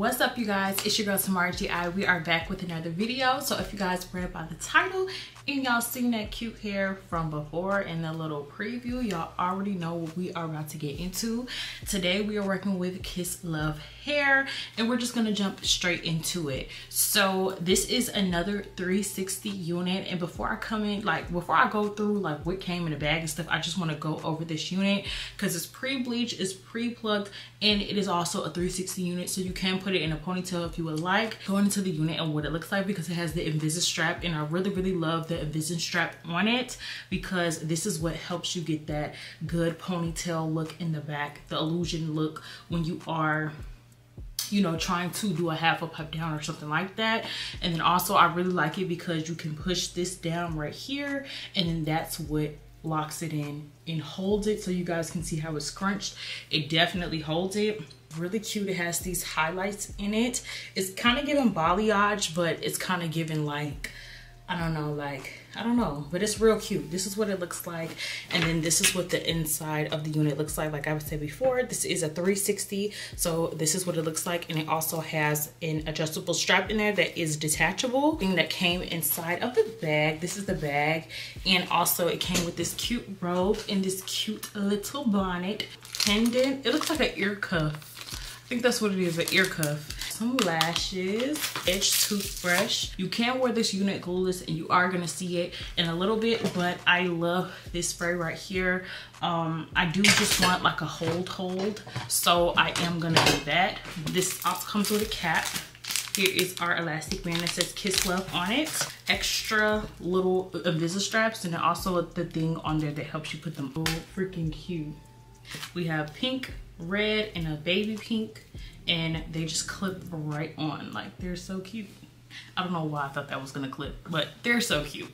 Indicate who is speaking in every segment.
Speaker 1: What's up, you guys? It's your girl TymarrahGi. We are back with another video. So if you guys read by the title and y'all seen that cute hair from before in the little preview, y'all already know what we are about to get into. Today we are working with Kisslove hair and we're just gonna jump straight into it. So this is another 360 unit, and before I go through like what came in the bag and stuff, I just want to go over this unit because it's pre-bleached, it's pre-plucked, and it is also a 360 unit, so you can put it in a ponytail if you would like. Going into the unit and what it looks like, because it has the Invisalign strap, and I really love the Invisalign strap on it because this is what helps you get that good ponytail look in the back, the illusion look when you are, you know, trying to do a half a pipe down or something like that. And then also I really like it because you can push this down right here, and then that's what locks it in and holds it, so you guys can see how it's scrunched. It definitely holds it. Really cute. It has these highlights in it. It's kind of giving balayage, but it's kind of giving like, I don't know, but it's real cute. This is what it looks like, and then this is what the inside of the unit looks like. Like I said before, this is a 360, so this is what it looks like, and it also has an adjustable strap in there that is detachable. Thing that came inside of the bag. This is the bag, and also it came with this cute robe and this cute little bonnet pendant. It looks like an ear cuff. I think that's what it is, an ear cuff. Some lashes, edge toothbrush. You can wear this unit glueless, and you are gonna see it in a little bit, but I love this spray right here. I do just want like a hold, so I am gonna do that. This also comes with a cap. Here is our elastic band that says Kisslove on it. Extra little Invisalign straps, and then also the thing on there that helps you put them. Oh, freaking cute. We have pink, red, and a baby pink, and they just clip right on. Like, they're so cute. I don't know why I thought that was gonna clip, but they're so cute.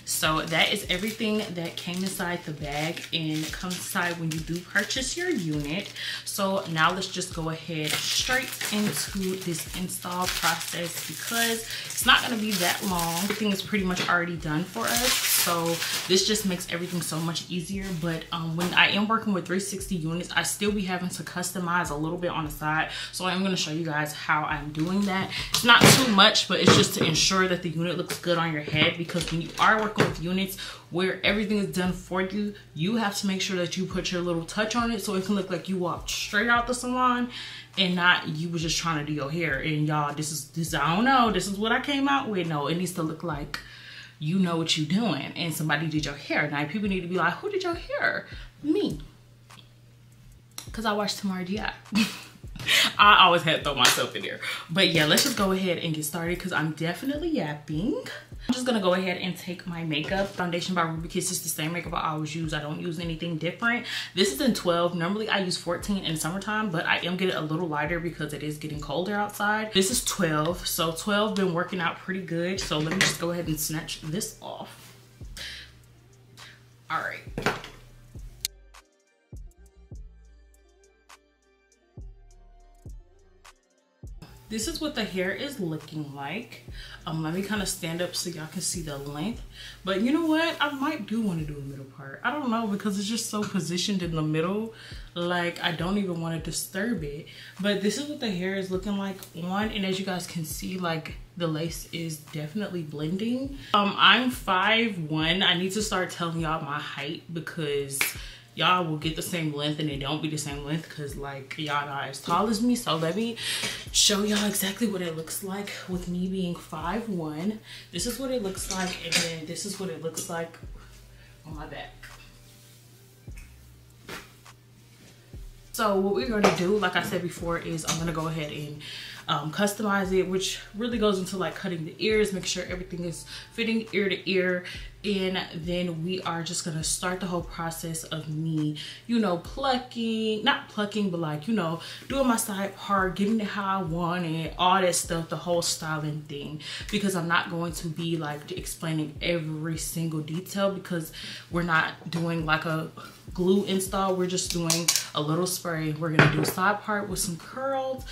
Speaker 1: So that is everything that came inside the bag and comes inside when you do purchase your unit. So now let's just go ahead straight into this install process because it's not gonna be that long. Everything is pretty much already done for us, so this just makes everything so much easier. But when I am working with 360 units, I still be having to customize a little bit on the side, so I'm gonna show you guys how I'm doing that. It's not too much, but it's just to ensure that the unit looks good on your head, because when you are working with units where everything is done for you, you have to make sure that you put your little touch on it so it can look like you walked straight out the salon and not you was just trying to do your hair. And y'all, this is I don't know, this is what I came out with. No, it needs to look like you know what you're doing and somebody did your hair. Now people need to be like, who did your hair? Me, because I watched TymarrahGi. I always had to throw myself in there. But yeah, let's just go ahead and get started because I'm definitely yapping. I'm just gonna go ahead and take my makeup. Foundation by Ruby Kiss is the same makeup I always use. I don't use anything different. This is in 12. Normally I use 14 in summertime, but I am getting a little lighter because it is getting colder outside. This is 12, so 12 been working out pretty good. So let me just go ahead and snatch this off. All right. This is what the hair is looking like. Let me kind of stand up so y'all can see the length. But you know what? I might do want to do a middle part. I don't know, because it's just so positioned in the middle. Like, I don't even want to disturb it. But this is what the hair is looking like on. And as you guys can see, like, the lace is definitely blending. I'm 5'1". I need to start telling y'all my height because y'all will get the same length and they don't be the same length because like y'all not as tall as me. So let me show y'all exactly what it looks like with me being 5'1". This is what it looks like, and then this is what it looks like on my back. So what we're gonna do, like I said before, is I'm gonna go ahead and customize it, which really goes into like cutting the ears, make sure everything is fitting ear to ear. And then we are just gonna start the whole process of me, you know, not plucking, but like, you know, doing my side part, getting it how I want it, all that stuff, the whole styling thing, because I'm not going to be like explaining every single detail because we're not doing like a glue install. We're just doing a little spray. We're gonna do side part with some curls.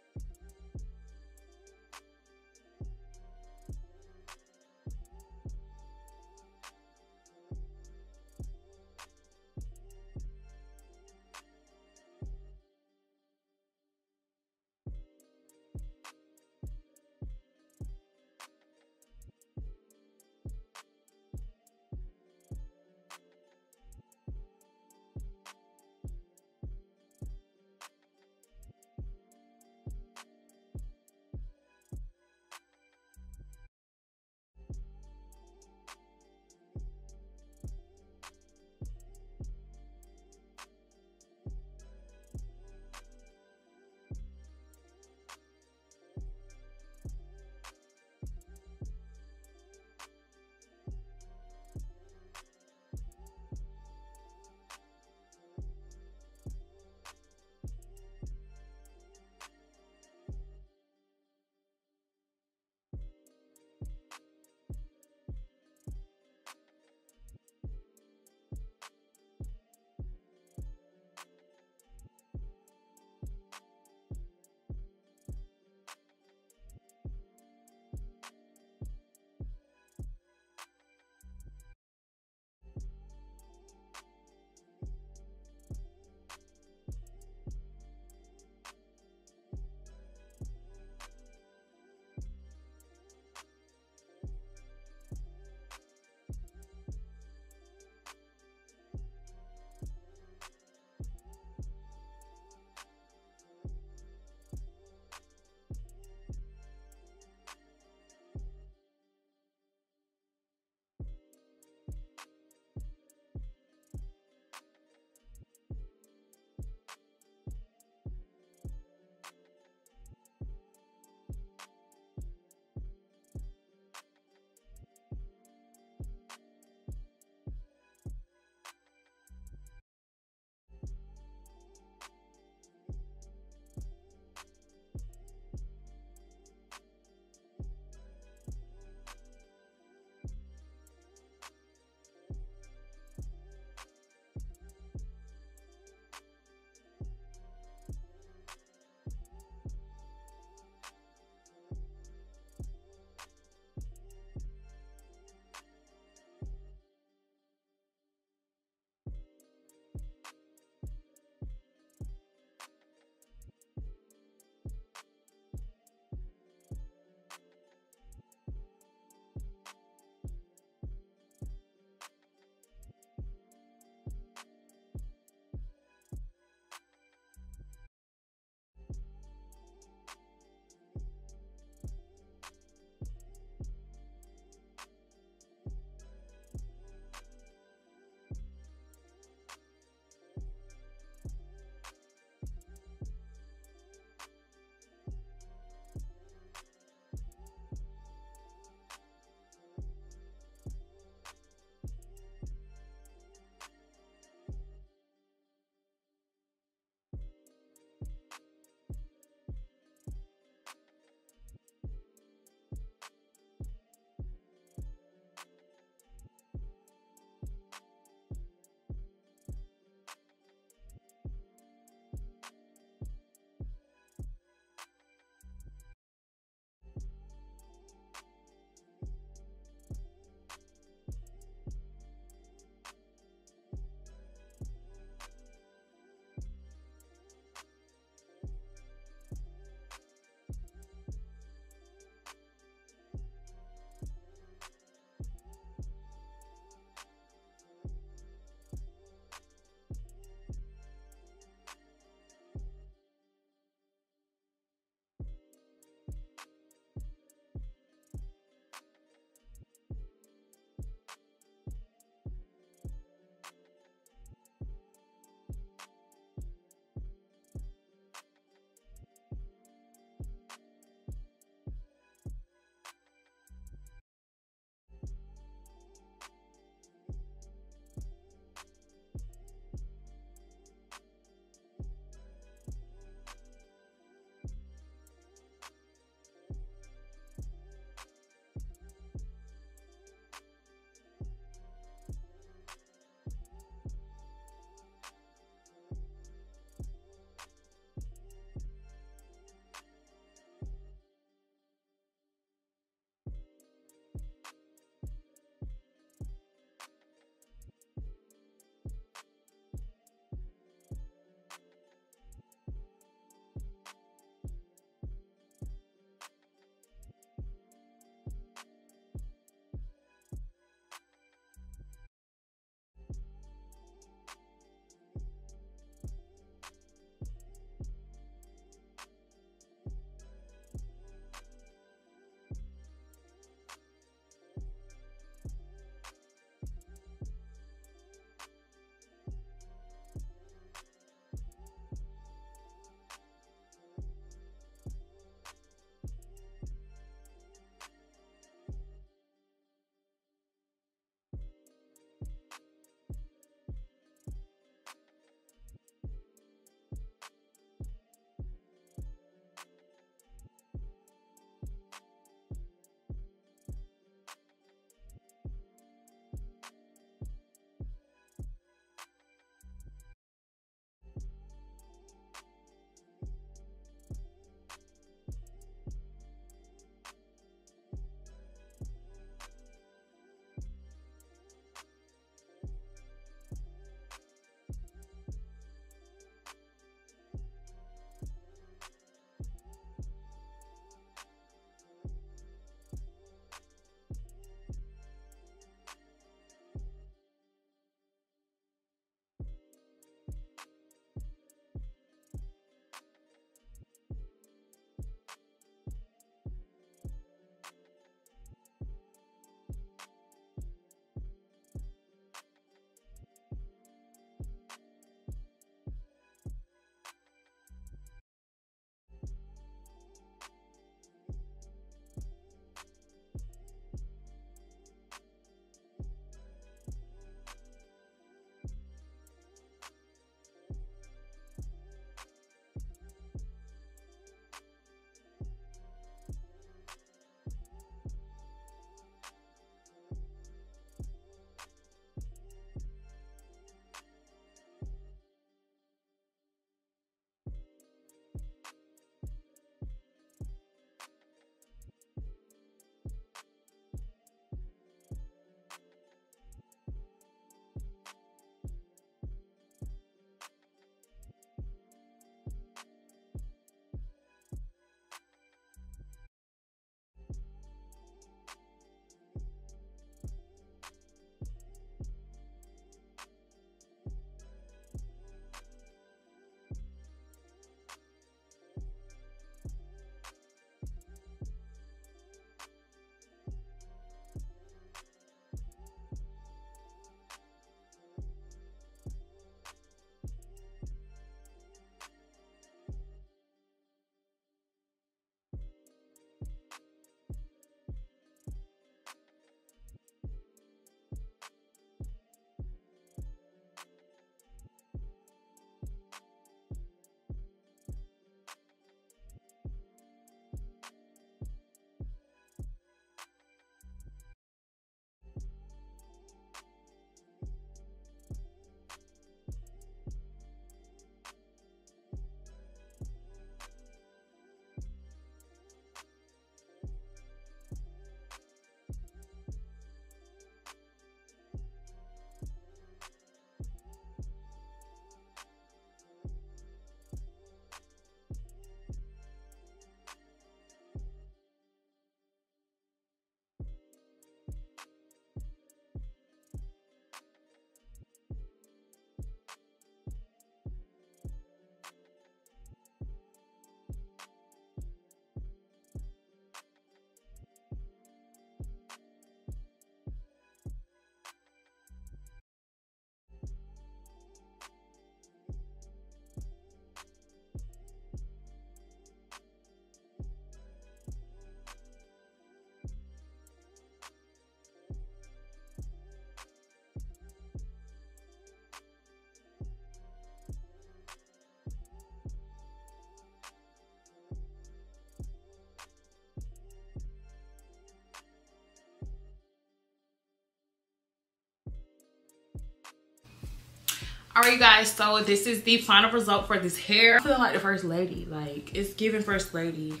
Speaker 1: All right, you guys, so this is the final result for this hair. I'm feeling like the first lady. Like, it's giving first lady.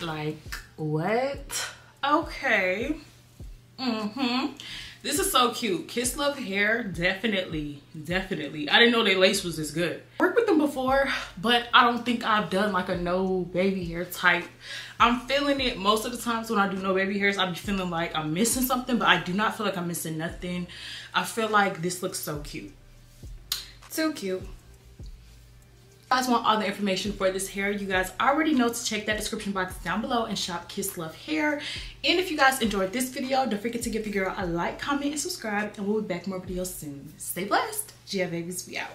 Speaker 1: Like, what? Okay. This is so cute. Kisslove hair, definitely. I didn't know their lace was this good. I worked with them before, but I don't think I've done like a no baby hair type. I'm feeling it most of the times when I do no baby hairs. I be feeling like I'm missing something, but I do not feel like I'm missing nothing. I feel like this looks so cute. Too cute. If you guys want all the information for this hair, you guys already know to check that description box down below and shop Kisslove hair. And if you guys enjoyed this video, don't forget to give the girl a like, comment, and subscribe, and we'll be back with more videos soon. Stay blessed. Gia babies, we out.